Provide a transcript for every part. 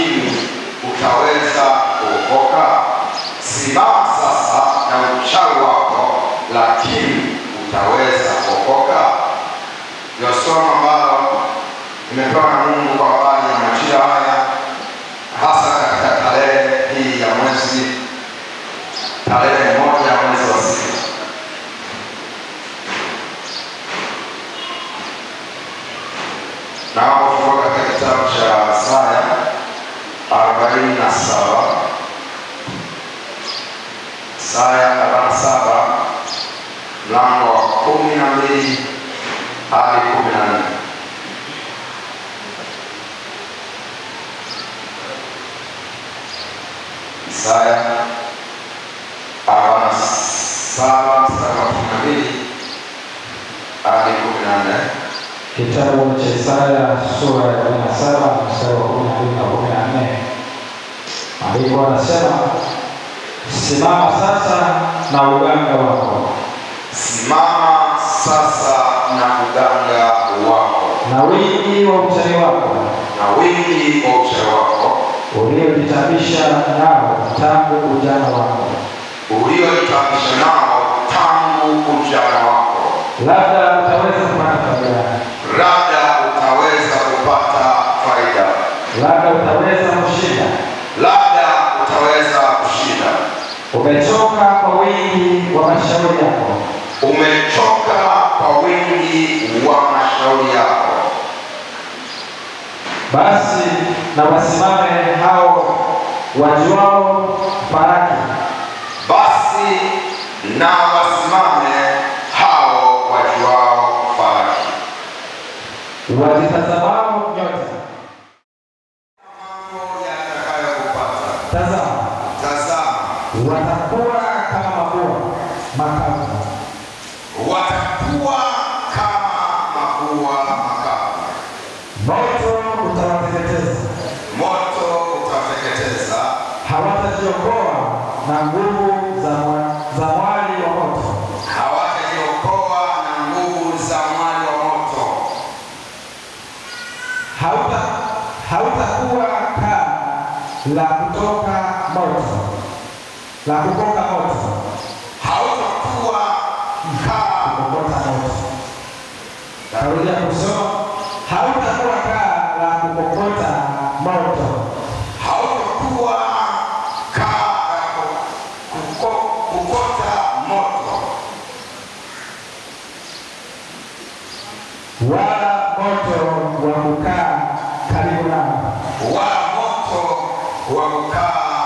lakini utaweza kuokoka? Simama sasa na uchawi wako, lakini utaweza kuokoka? Ndio somo ambalo nimepewa na Mungu kwa habari ya majira haya, hasa katika tarehe hii ya mwezi, tarehe 1 ya mwezi wa 6. Na hapo katika kitabu cha Isaya 47, Isaya 47 mlango wa 12 hadi 14. Isaya 47 mstari wa 12 hadi 14. Kitabu cha Isaya sura ya 17 mstari wa 12 na 14. Maandiko yanasema, simama sasa na uganga wako. Simama sasa na uganga wako, na wingi wa uchawi wako, na wingi wa uchawi wako uliojitabisha nao tangu ujana wako, uliojitabisha nao tangu ujana wako. Labda utaweza kupata faida, labda utaweza kupata faida, labda utaweza kushinda, labda utaweza kushinda. Umechoka kwa wingi wa mashauri yako, umechoka kwa wingi wa mashauri yako. Basi na wasimame hao wajuao faraki, basi na wasimame hao wajuao faraki, wazitazamao nyota. Mambo yatakayokupata, Tazama, watakuwa kama mabua makavu, watakuwa kama mabua makavu. moto utawateketeza, moto utawateketeza. Hawatajiokoa na nguvu za mwali wa moto, hawatajiokoa na nguvu za mwali wa moto. Hautakuwa kaa la kutoka moto, la kukoka moto, hautakuwa kaa kukokota moto. Tarudia kusoma, hautakuwa kaa la kukokota moto, hautakuwa kaa la kukokota moto, wala moto wa kukaa karibu nao, wala moto wa kukaa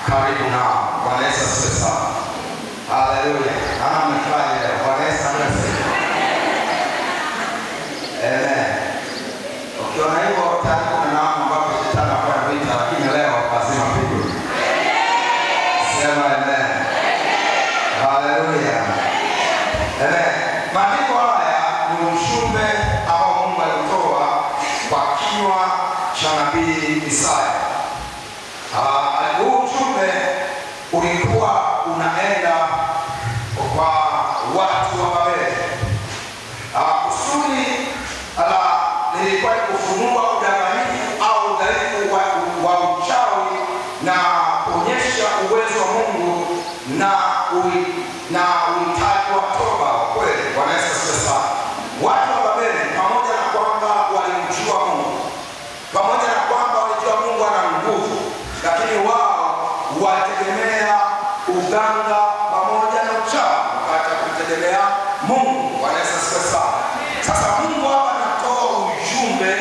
karibu nao. Bwana Yesu asifiwe sana. Haleluya. Ana mfanye leo. Bwana Yesu asifiwe. Amen. Ukiona hivyo tayari kuna namna ambapo shetani anafanya vita, lakini leo lazima pigwe. Sema amen. Haleluya. Amen. Maandiko haya ni ujumbe ambao Mungu alitoa kwa kinywa cha nabii Isaya. Huu ujumbe ulikuwa unaenda kwa watu wa Babeli. Kusudi lilikuwa kufunua udanganyifu au udhaifu wa uchawi na kuonyesha uwezo wa Mungu na uhitaji wa toba kweli. Bwana Yesu asifiwe sana. Watu wa Babeli pamoja na kwamba walimjua Mungu, pamoja na kwamba walijua Mungu ana nguvu, lakini wao walitegemea uganga pamoja na uchawi wakati kutegemea Mungu. Bwana Yesu asifiwe sana. Sasa Mungu hapa anatoa ujumbe,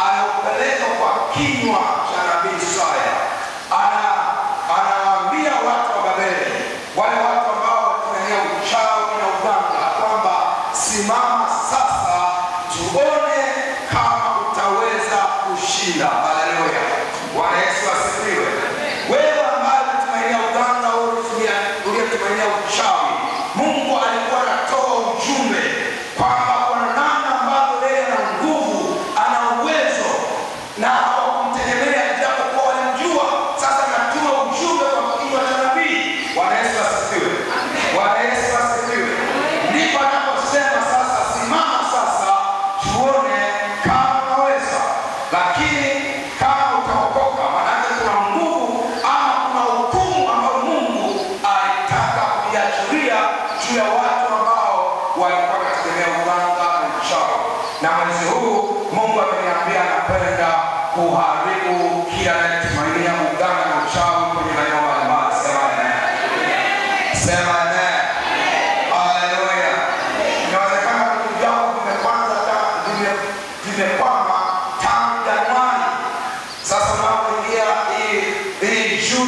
anaupeleka kwa kinywa cha nabii Isaya. Anawaambia watu wa Babeli, wale watu ambao wanategemea uchawi na uganga, kwamba simama sasa tuone kama utaweza kushinda. Haleluya. Bwana Yesu asifiwe. Wewe ambaye unatumainia uganga,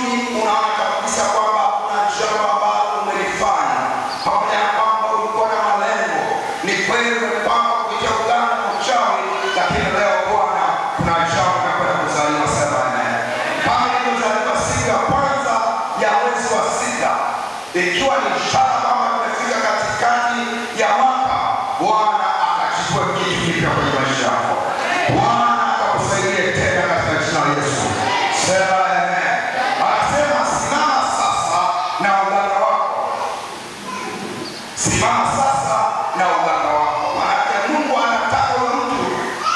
moyoni unaona kabisa kwamba kuna jambo ambalo umelifanya, pamoja na kwamba ulikuwa na malengo. Ni kweli umepanga kupitia uganga na uchawi, lakini leo Bwana kuna jambo linakwenda kuzaliwa. Sema amen. Kama ilivyozaliwa siku ya kwanza ya mwezi wa 6, ikiwa ni ishara kwamba tumefika katikati ya mwaka, Bwana akachukua kitu kipya kwenye maisha yako. Bwana akakusaidie tena katika jina la Yesu. Sema amen. Anasema simama sasa na uganga wako. Simama sasa na uganga wako. Maana Mungu anataka mtu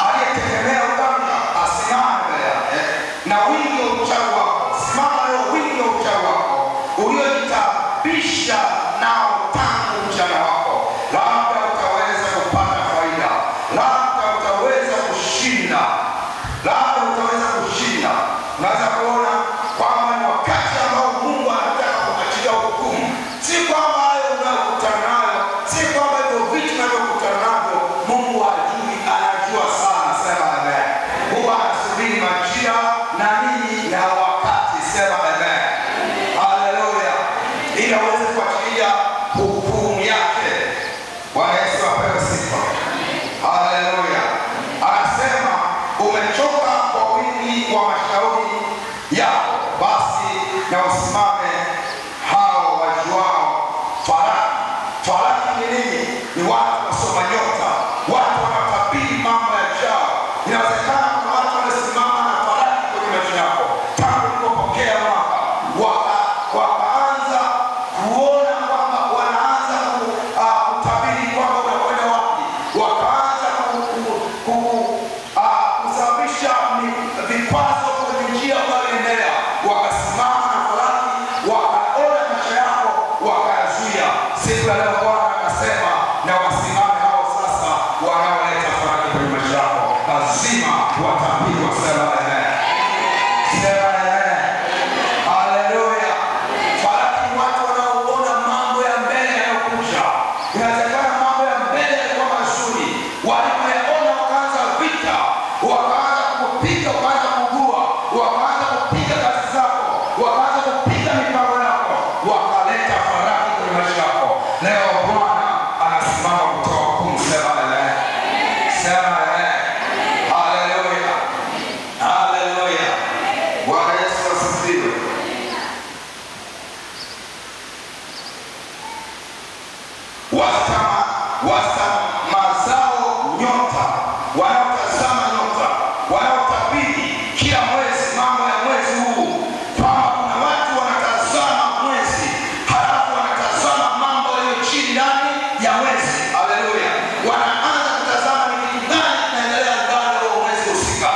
aliyetegemea uganga asimame mbele yake na wingi wa uchawi wako. Simama leo wingi wa uchawi wako uliojitabisha nao tangu mchana wako. Labda utaweza kupata faida, labda utaweza kushinda, labda utaweza kushinda. Unaweza kuona kwamba ni wakati ambao Mungu anataka kuachilia hukumu. Si kwamba hayo unayokutana nayo, si kwamba hivyo vitu unavyokutana navyo Mungu hajui, anajua sana. Sema amen. Mungu anasubiri majira na nini na wakati. Sema amen. Haleluya. Ili aweze kuachilia hukumu yake. Bwana Yesu apewe sifa. Haleluya. Anasema umechoka kwa wingi wa mashauri yako, basi na usimame hao wajuao faraki. Faraki ni nini? Ni watu wasoma nyota, watu wanatabiri mambo ya jao. Inawezekana kuna watu wanasimama na faraki kwenye maisha yako tangu ulipopokea mwaka, wakaanza kuona kwamba wanaanza kutabiri kwamba unakwenda wapi, wakaanza kusababisha vikwazo kwenye njia unayoendelea. Wakasimama na faraki, wakaona maisha yako, wakayazuia. Siku ya leo Bwana akasema na wasimame hao sasa wanaoleta faraki kwenye maisha yako, lazima watapigwa. Sema amen. Sema amen. Haleluya. Faraki ni watu wanaoona mambo ya mbele yanayokuja. Inawezekana mambo ya mbele yalikuwa mazuri, walipoyaona wakaanza vita, wakaanza kupiga, wakaanza kugua, wakaanza kupiga kazi zako, wakaanza kupiga mipango yako, wakaleta faraki kwenye maisha yako. Leo Bwana anasimama kutoa hukumu. Sema amen. Sema amen. Haleluya. Haleluya. Bwana Yesu asifiwe. Wasamazao nyota, wanaotazama nyota, wanaotabiri kila mwezi mambo ya mwezi huu, kwamba kuna watu wanatazama mwezi halafu wanatazama mambo yaliyo chini ndani ya mwezi. Haleluya. Wanaanza kutazama ni kitu gani kinaendelea ndani ya mwezi husika,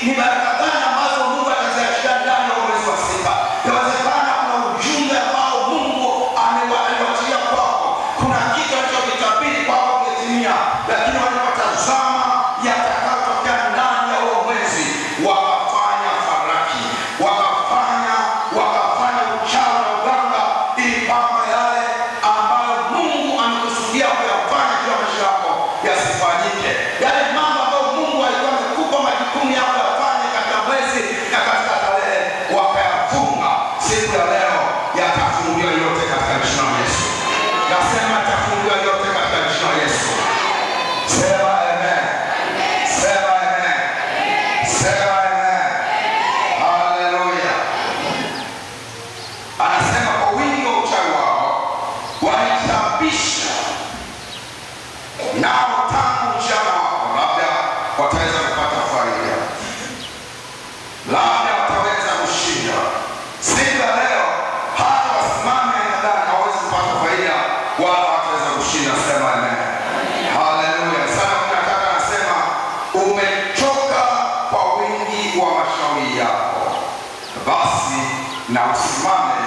ni baraka gani ambazo Mungu ataziachilia ndani ya mwezi wa 6. Inawezekana kuna ujumbe ambao Mungu amewachilia kwako, kuna kitu alichokitabiri kwako kimetimia, lakini walipotazama yatakayotokea ndani ya huo mwezi wakafanya faraki, wakafanya uchawi na uganga, ili kwamba yale ambayo Mungu amekusudia kuyafanya juu ya maisha yako yasifanyike. Yale mambo ambayo Mungu alikuwa amekupa majukumu yako yafanye katika mwezi na katika tarehe, wakayafunga. Siku ya leo yatafunguliwa yote katika jina la Yesu. Nasema yatafunguliwa yote katika jina la Yesu. Sema amen. Sema amen. Sema amen. Haleluya. Anasema kwa wingi wa uchawi wao walitabisha nao tangu mchana wako. Labda wataweza kupata faida, labda wataweza kushinda. Siku ya leo hata wasimame nadhani hawawezi kupata faida wala wataweza kushinda. Sema amen. Haleluya. Sana 13 anasema umechoka kwa wingi wa mashauri yako, basi na usimame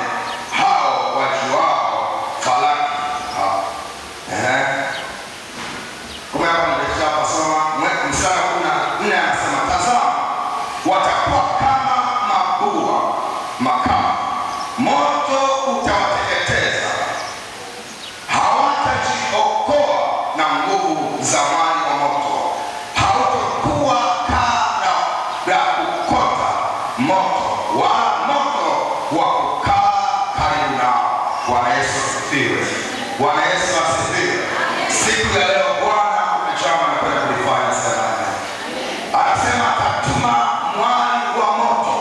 hao wajuao falaki. Kumekuwa soma mstari 14 anasema tazama, watakuwa kama mabua makamu, moto utawateketeza, hawatajiokoa na nguvu za mwali wa moto. Hautakuwa kaa la kukota moto, wala moto Bwana Yesu asifiwe. Bwana Yesu asifiwe. Siku ya leo Bwana kuna jambo anapenda kulifanya sana. Anasema atatuma mwali wa moto.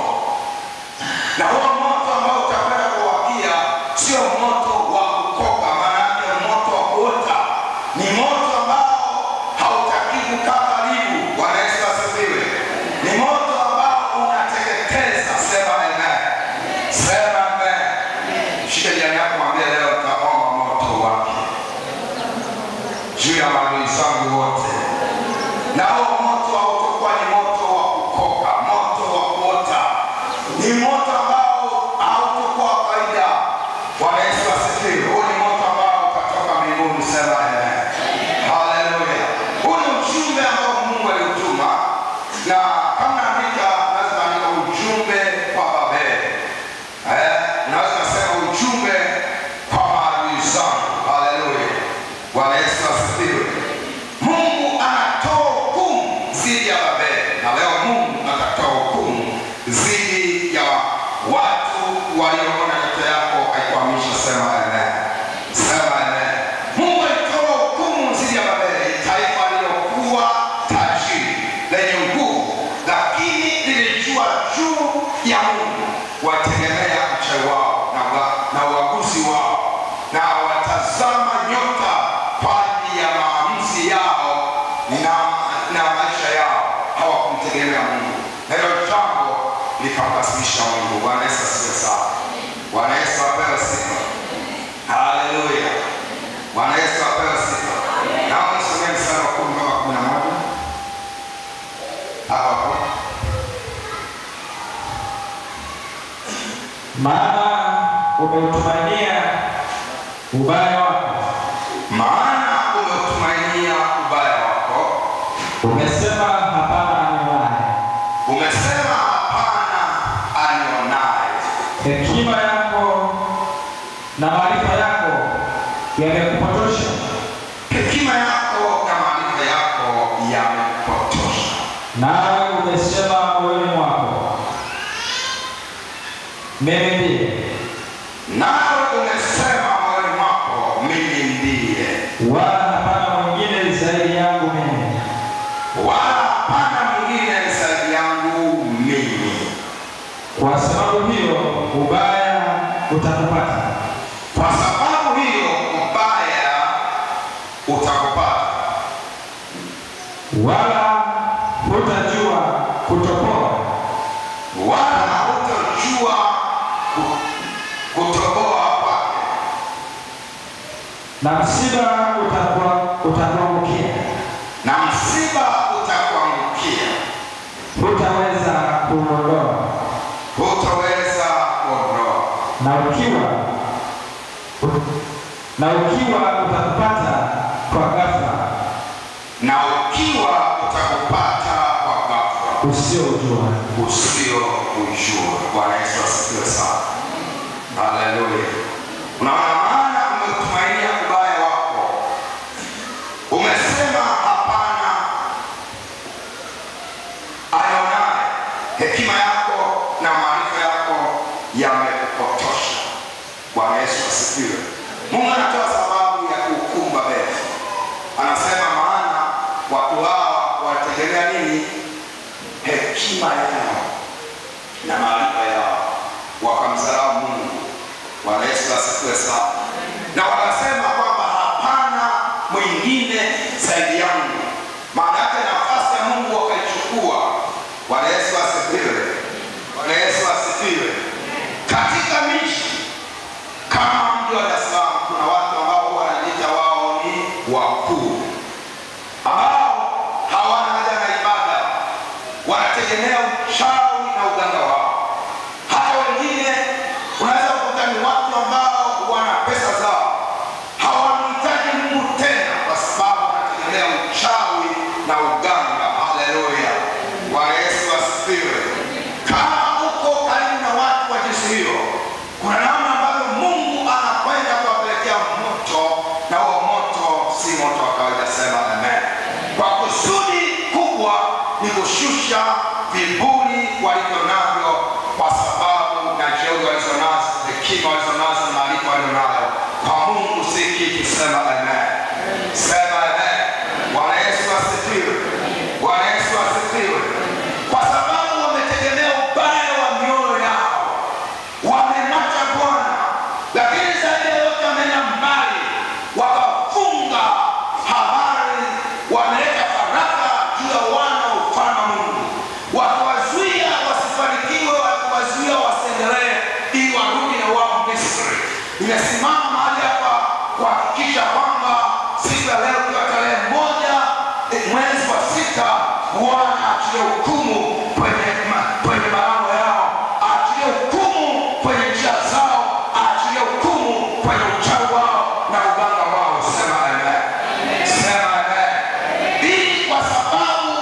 Na huo moto ambao utakwenda kuwakia sio moto wa kukoka, maana yake moto wa kuota. Ni moto ambao hautaki kukaa karibu. Bwana Yesu asifiwe. Ni moto ambao unateketeza. Sema amen. Sema amen. Shika jirani yako mwambie leo nitaomba moto wake juu ya maadui zangu wote. Na huo moto hautakuwa ni moto wa kukoka, moto wa kuota. Ni moto ambao hautakuwa kawaida. Bwana Yesu asifiwe. Huo ni moto ambao utatoka mbinguni. Sema amen. Haleluya. Huu ni ujumbe ambao Mungu aliutuma, na kama andika lazima andika ujumbe kwa Babeli. Naweza kusema ujumbe kwa maadui zangu. Haleluya. Bwana Yesu asifiwe. Mungu anatoa hukumu dhidi ya Babeli, na leo Mungu atatoa hukumu dhidi ya watu walioona ndoto yako haikwamisha. Sema amen. Sema amen. Mungu alitoa hukumu dhidi ya Babeli, taifa lililokuwa tajiri lenye nguvu, lakini lilijua juu ya Mungu, wategemea uchawi wao na uaguzi wao, na watazama nyota kwa ajili ya maamuzi yao na maisha yao. Hawakumtegemea Mungu. Hilo jambo likamkasirisha Mungu. Bwana Yesu asifiwe sana. Bwana Yesu apewe sifa. Haleluya. Bwana Yesu apewe sifa. Naomba nisomee mstari wa 10 mpaka 11. Hapo. Maana umeutumainia ubaya wako. Maana umeutumainia ubaya wako. Umesema hapana anionaye. Umesema hapana anionaye. Hekima yako na maarifa yako yamekupotosha. Hekima yako na maarifa yako yamekupotosha. Nawe umesema moyoni mwako, mimi ndiye. Nawe umesema moyoni mwako, mimi ndiye. Wala hapana mwingine zaidi yangu mimi. Wala hapana mwingine zaidi yangu mimi. Kwa sababu hiyo ubaya utakupata. Kwa sababu hiyo ubaya utakupata. Wala hutajua kutoboa. Wala hutajua kutoboa kwake. Na msiba utakuangukia. Na msiba utakuangukia. Hutaweza kuondoa. Hutaweza kuondoa. Na ukiwa utakupata kwa ghafla. Na ukiwa utakupata kwa ghafla. Usiojua. Bwana Yesu asifiwe sana. Haleluya. Unaona, maana umetumainia ubaya wako. Umesema hapana anionaye. Hekima yako na maarifa yako yamekupotosha. Bwana Yesu asifiwe. Mungu anatoa sababu ya kuhukumu Babeli. Anasema maana watu hawa wanategemea nini? Hekima yao na maarifa yao, wakamdharau Mungu. Bwana Yesu asifiwe sana. Na wanasema kwamba hapana mwingine zaidi yangu. Maana yake nafasi ya Mungu wakaichukua. Bwana Yesu asifiwe. Bwana Yesu asifiwe. Katika miji kama mji wa Dar es Salaam kuna watu ambao wanajiita wao ni wakuu, ambao hawana haja na ibada, wanategemea uchawi na uganga wao. Hata wengine unaweza kukuta ni watu ambao wana pesa zao, hawamhitaji Mungu tena kwa sababu wanategemea uchawi na uganga. Haleluya. Bwana Yesu asifiwe. Kama uko karibu na watu wa jinsi hiyo, kuna namna ambavyo Mungu anakwenda kuwapelekea moto, na huo moto si moto wa kawaida. Sema amen. Kwa kusudi kubwa ni kushusha viburi walivyo navyo, kwa sababu na jeuri walizonazo, hekima walizonazo, maarifa walionayo, Sema amen. Sema amen. Bwana Yesu asifiwe. Bwana Yesu asifiwe. Kwa sababu wametegemea ubaya wa mioyo yao, wamemwacha Bwana, lakini zaidi ya yote wameenda mbali, wakafunga habari, wameleta faraka juu ya wana wa ufalme wa Mungu, wakawazuia wasifanikiwe, wakawazuia wasiendelee ili warudi na wao Misri. Nimesimama mahali hapa kuhakikisha kwamba siku ya leo kwa tarehe 1 mwezi wa 6 Bwana aachilie hukumu kwenye malango yao, aachilie hukumu kwenye njia zao, aachilie hukumu kwenye uchawi wao na uganga wao. Sema amen. Sema amen. Hii kwa sababu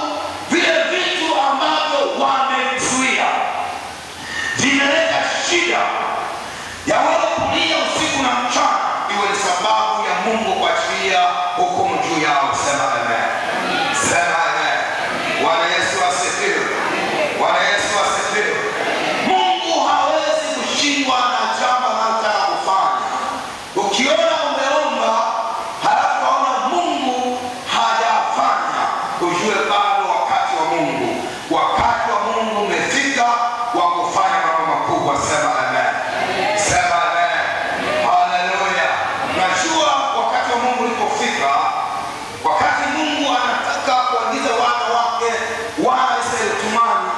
vile vitu ambavyo wamezuia vimeleta shida ya wao kulia usiku na mchana, iwe ni sababu ya Mungu kuachilia hukumu juu yao. Sema amen. Sema amen. Bwana Yesu asifiwe. Bwana Yesu asifiwe. Mungu hawezi kushindwa na jambo analotaka kufanya. Ukiona umeomba halafu waona Mungu hajafanya, ujue bado wakati wa Mungu, wakati wa Mungu umefika wa kufanya mambo makubwa. Sema amen. Sema amen. Haleluya. Najua wakati wa Mungu ulipofika, wakati Mungu anataka kuagiza wana wake, wana Israeli tumani,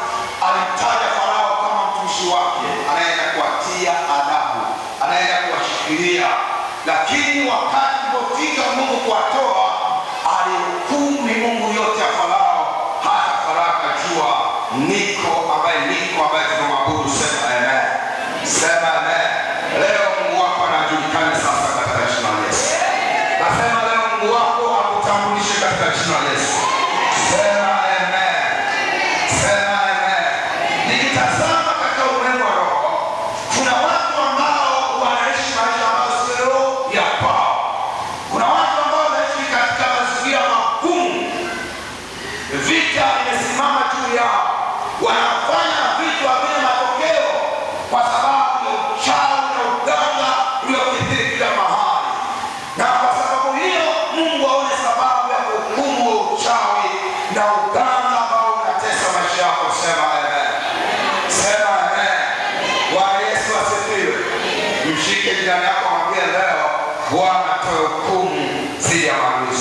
alimtaja Farao kama mtumishi wake, anaenda kuwatia adabu, anaenda kuwashikilia. Lakini wakati ulipofika Mungu kuwatoa, alihukumu Mungu yote ya Farao, hata Farao akajua niko ambaye tunamwabudu. Sema amen. Sema amen. Leo Mungu wako anajulikana sasa katika jina la Yesu. Nasema leo Mungu wako akutambulishe katika jina la Yesu. Sema amen. Sema amen. Nikitazama katika ulimwengu wa roho, kuna watu ambao wanaishi maisha ambayo sio ya kwao. Kuna watu ambao wanaishi katika mazingira magumu. Vita imesimama juu yao, wanafanya vitu havina matokeo kwa sababu ya uchawi na uganga uliokithiri kila mahali. Na kwa sababu hiyo Mungu aone sababu ya kuhukumu uchawi na uganga ambao unatesa maisha yako. Sema amen. Sema amen. Bwana Yesu asifiwe. Mshike jirani yako, mwambie leo Bwana atoe hukumu dhidi ya maadui